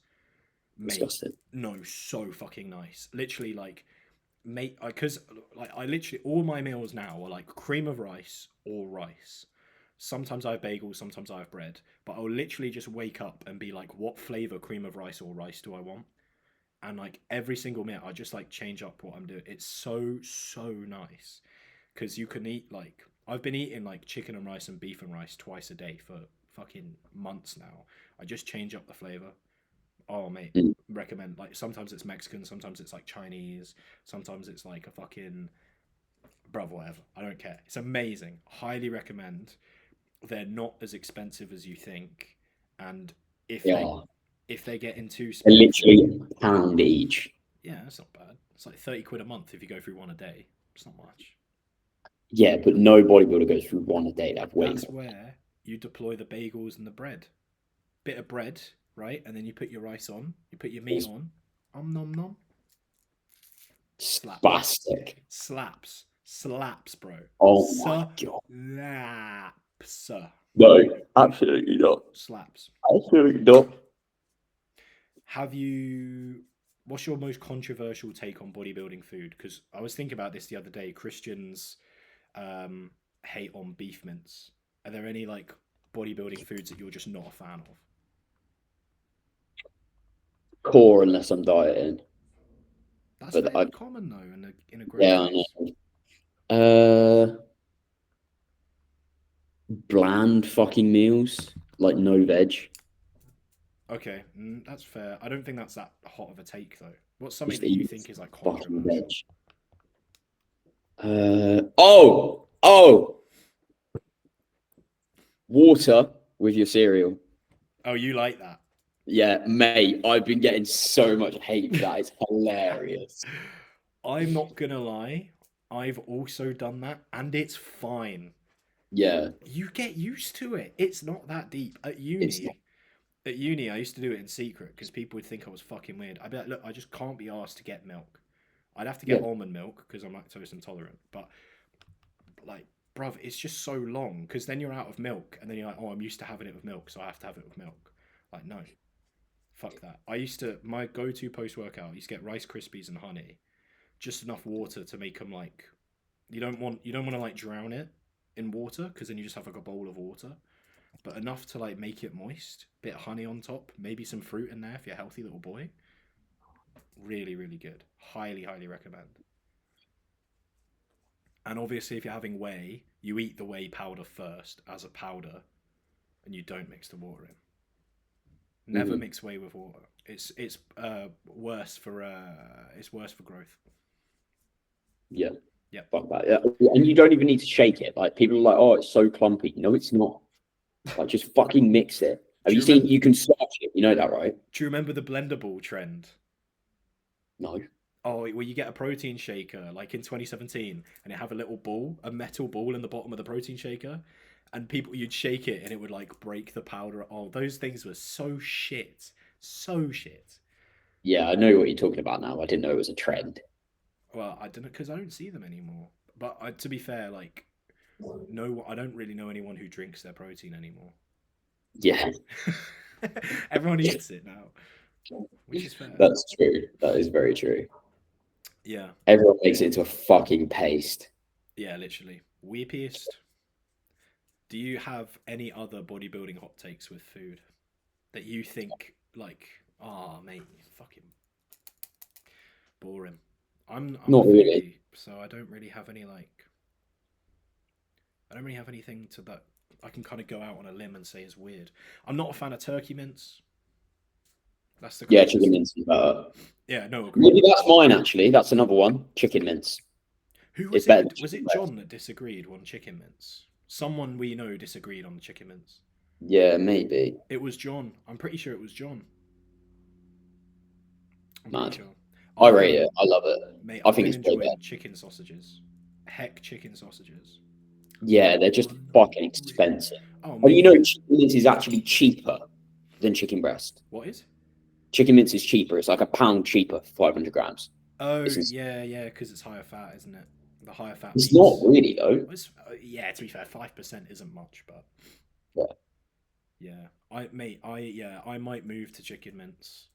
A: Mate,
B: Disgusting.
A: no, so fucking nice. Literally, like, mate, because like I literally all my meals now are like cream of rice or rice. Sometimes I have bagels, sometimes I have bread, but I'll literally just wake up and be like, what flavor cream of rice or rice do I want? And like every single meal, I just like change up what I'm doing. It's so nice because you can eat like I've been eating like chicken and rice and beef and rice twice a day for fucking months now. I just change up the flavor. Oh mate,
B: Mm.
A: recommend. Like sometimes it's Mexican, sometimes it's like Chinese, sometimes it's like a fucking bruv whatever. I don't care. It's amazing. Highly recommend. They're not as expensive as you think, and if they
B: Yeah.
A: if they get too
B: They're
A: small for
B: literally
A: you,
B: a pound each.
A: yeah, that's not bad. It's like 30 quid a month if you go through one a day. It's not much.
B: Yeah, but no bodybuilder goes through one a day. That's way
A: That's
B: more.
A: where you deploy the bagels and the bread. Bit of bread, right? And then you put your rice on, you put your meat
B: It's
A: on. Nom nom. Slaps.
B: spastic.
A: Slaps. Slaps, bro.
B: Oh my
A: Slaps.
B: god. No, absolutely not.
A: Slaps.
B: Absolutely not.
A: Have you. What's your most controversial take on bodybuilding food? Because I was thinking about this the other day. Christians um, hate on beef mince. Are there any like bodybuilding foods that you're just not a fan of?
B: Core unless I'm dieting.
A: That's
B: But I
A: fairly common though in a growth
B: yeah, I
A: phase.
B: know. Uh Bland fucking meals. Like no veg.
A: Okay, that's fair. I don't think that's that hot of a take though. What's something
B: Just
A: that you
B: eat
A: think is like
B: fucking veg.
A: controversial?
B: Oh, water with your cereal.
A: Oh, you like that?
B: Yeah, mate, I've been getting so much hate for that. It's hilarious.
A: I'm not gonna lie. I've also done that, and it's fine.
B: Yeah,
A: You get used to it. It's not that deep.
B: it's not.
A: At uni, I used to do it in secret because people would think I was fucking weird. I'd be like, look, I just can't be asked to get milk. I'd have to get
B: Yeah,
A: almond milk because I'm lactose intolerant. But like, bruv, it's just so long because then you're out of milk, and then you're like, oh, I'm used to having it with milk, so I have to have it with milk. Like, no, fuck that. I used to my go-to post-workout. I used to get Rice Krispies and honey, just enough water to make them like. You don't want to like drown it in water because then you just have like a bowl of water. but enough to like make it moist. Bit of honey on top, maybe some fruit in there if you're a healthy little boy. Really, really good. Highly, highly recommend. And obviously, if you're having whey, you eat the whey powder first as a powder, and you don't mix the water in. Never mix whey with water. It's worse for it's worse for growth.
B: Yeah.
A: Yeah.
B: Fuck that. Yeah. And you don't even need to shake it. Like people are like, oh, it's so clumpy. No, it's not. Like just fucking mix it. Have you seen? You can starch it. You know that, right?
A: Do you remember the blender ball trend?
B: No.
A: Oh, where you get a protein shaker like in 2017, and it have a little ball, a metal ball in the bottom of the protein shaker, and people you'd shake it and it would like break the powder. Oh, those things were so shit, so shit.
B: Yeah, I know what you're talking about now. I didn't know it was a trend.
A: Well, I don't know because I don't see them anymore. But to be fair, like no, I don't really know anyone who drinks their protein anymore.
B: Yeah,
A: Everyone eats it now, which is fair.
B: that's true. That is very true.
A: Yeah,
B: Everyone makes it into a fucking paste.
A: yeah, literally. Weepiest. Do you have any other bodybuilding hot takes with food that you think like, ah, oh, mate, fucking boring? I'm
B: Not
A: a
B: really.
A: foodie, so I don't really have any like. I don't really have anything to that I can kind of go out on a limb and say is weird. I'm not a fan of turkey mince. That's the
B: Yeah,
A: closest.
B: chicken mince is better.
A: Yeah, no, agree.
B: Maybe that's mine actually. That's another one. Chicken mince.
A: Who
B: It's
A: was
B: better than
A: it? Was
B: chicken
A: it
B: breast.
A: John that disagreed on chicken mince? Someone we know disagreed on the chicken mince.
B: Yeah, maybe.
A: It was John. I'm pretty sure it was John. I'm pretty
B: Mad.
A: sure.
B: I rate it. I love it.
A: Mate,
B: I
A: I've
B: think
A: been
B: it's way better.
A: enjoying chicken sausages. Heck, chicken sausages.
B: Yeah, they're just fucking expensive.
A: Oh,
B: And you
A: mate.
B: know, chicken mince is actually cheaper than chicken breast.
A: What is?
B: Chicken mince is cheaper. It's like £1 cheaper for 500 grams.
A: Oh,
B: It's,
A: yeah, yeah, because it's higher fat, isn't it? The higher fat
B: it's
A: meats.
B: not really though.
A: Well, yeah, to be fair, 5% isn't much, but
B: Yeah,
A: yeah, I might move to chicken mince.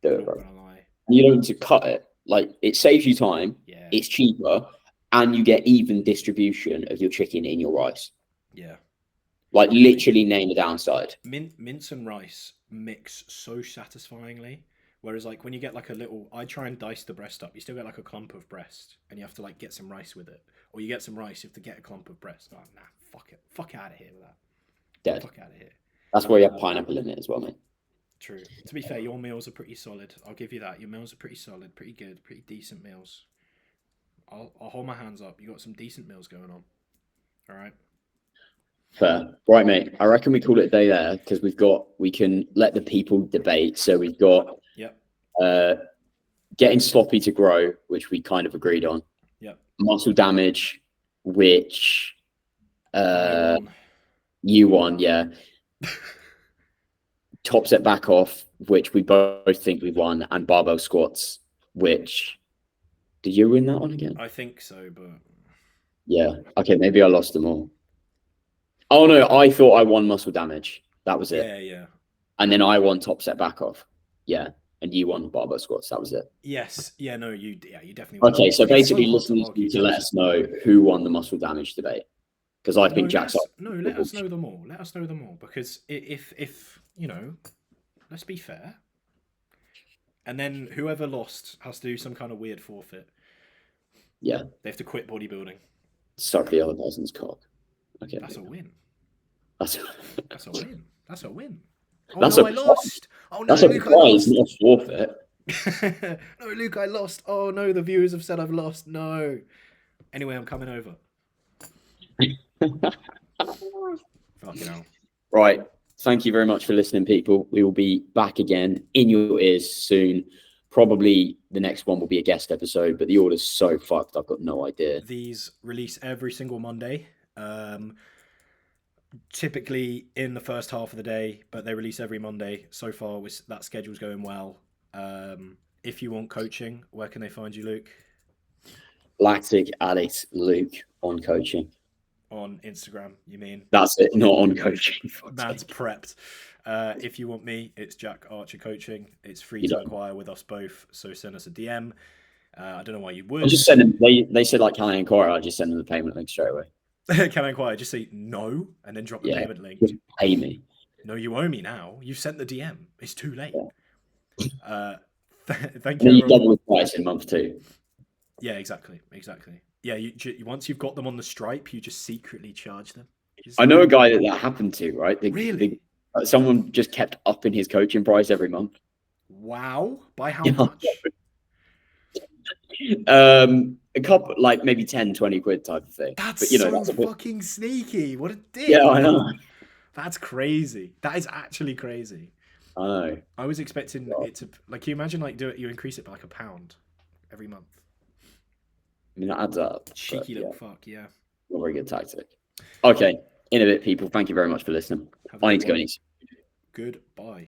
B: do
A: I'm
B: it,
A: not
B: bro.
A: gonna lie.
B: You don't need to cut it. Like it saves you time.
A: Yeah,
B: It's cheaper, and you get even distribution of your chicken in your rice.
A: yeah.
B: Like literally, name the downside.
A: Mince and rice mix so satisfyingly. Whereas like when you get like a little, I try and dice the breast up. You still get like a clump of breast, and you have to like get some rice with it, or you get some rice, you have to get a clump of breast. Oh nah, fuck out of here with that.
B: Dead.
A: Fuck out of here.
B: That's why you have pineapple in it as well, mate.
A: True. To be fair, your meals are pretty solid. I'll give you that. Your meals are pretty solid, pretty good, pretty decent meals. I'll hold my hands up. You got some decent meals going on. All right.
B: Fair. Right, mate. I reckon we call it a day there because we can let the people debate. So we've got
A: Yep.
B: Getting sloppy to grow, which we kind of agreed on.
A: Yep.
B: Muscle damage, which
A: I won.
B: you won, yeah. Top set back off, which we both think we won, and barbell squats, which did you win that one again?
A: I think so, but
B: yeah. Okay, maybe I lost them all. Oh no, I thought I won muscle damage. That was it.
A: yeah, yeah.
B: And then I won top set back off. Yeah. And you won barbell squats. That was it.
A: Yes. Yeah. No. You definitely.
B: Okay,
A: won.
B: so
A: It's
B: basically,
A: so hard to
B: listeners
A: argue
B: need to let
A: that
B: us know who won the muscle damage debate because I think Jack's.
A: let us know them all. Let us know them all because if you know, let's be fair. And then whoever lost has to do some kind of weird forfeit.
B: Yeah.
A: They have to quit bodybuilding.
B: Suck the other person's cock. Okay.
A: That's a win.
B: That's
A: a win. That's a win. Oh
B: that's
A: no,
B: a
A: I lost. Oh no,
B: that's
A: Luke,
B: a prize, not a forfeit.
A: No, Luke, I lost. Oh no, the viewers have said I've lost. No. Anyway, I'm coming over. Fucking hell.
B: Right. Thank you very much for listening, people. We will be back again in your ears soon. Probably the next one will be a guest episode, but the order's so fucked. I've got no idea.
A: These release every single Monday. Typically in the first half of the day, but they release every Monday. So far, that schedule's going well. If you want coaching, where can they find you, Luke?
B: LacticAddictLuke on coaching.
A: On Instagram, you mean?
B: That's it, not on coaching.
A: Man's prepped. If you want me, it's JackArcherCoaching. It's free to acquire with us both, so send us a DM. I don't know why you would.
B: I'll just send them. They said like, can I inquire? I'll just send them the payment link straight away.
A: Can I inquire? Just say no and then drop the
B: Yeah,
A: payment link.
B: just pay me.
A: No, you owe me now. You sent the DM. It's too late.
B: Yeah.
A: Uh, thank
B: And
A: you
B: then you
A: everyone.
B: double the price in month 2.
A: Yeah, exactly, exactly. Yeah, once you've got them on the Stripe, you just secretly charge them.
B: I know a guy that happened to, right?
A: Really?
B: Someone just kept upping his coaching price every month.
A: Wow. By how
B: Yeah.
A: much?
B: A couple, like maybe 10, 20 quid type of thing.
A: That's
B: But you know,
A: so
B: that's a bit.
A: fucking sneaky. What a
B: Yeah, I
A: dick.
B: know.
A: That's crazy. That is actually crazy.
B: I know.
A: I was expecting it to like. You imagine like you increase it by like £1 every month.
B: I mean, that adds up.
A: Cheeky
B: But, yeah,
A: little fuck. Yeah.
B: not a very good tactic. Okay, in a bit, people. Thank you very much for listening.
A: Have a
B: I
A: good
B: need to go
A: one.
B: and eat.
A: Goodbye.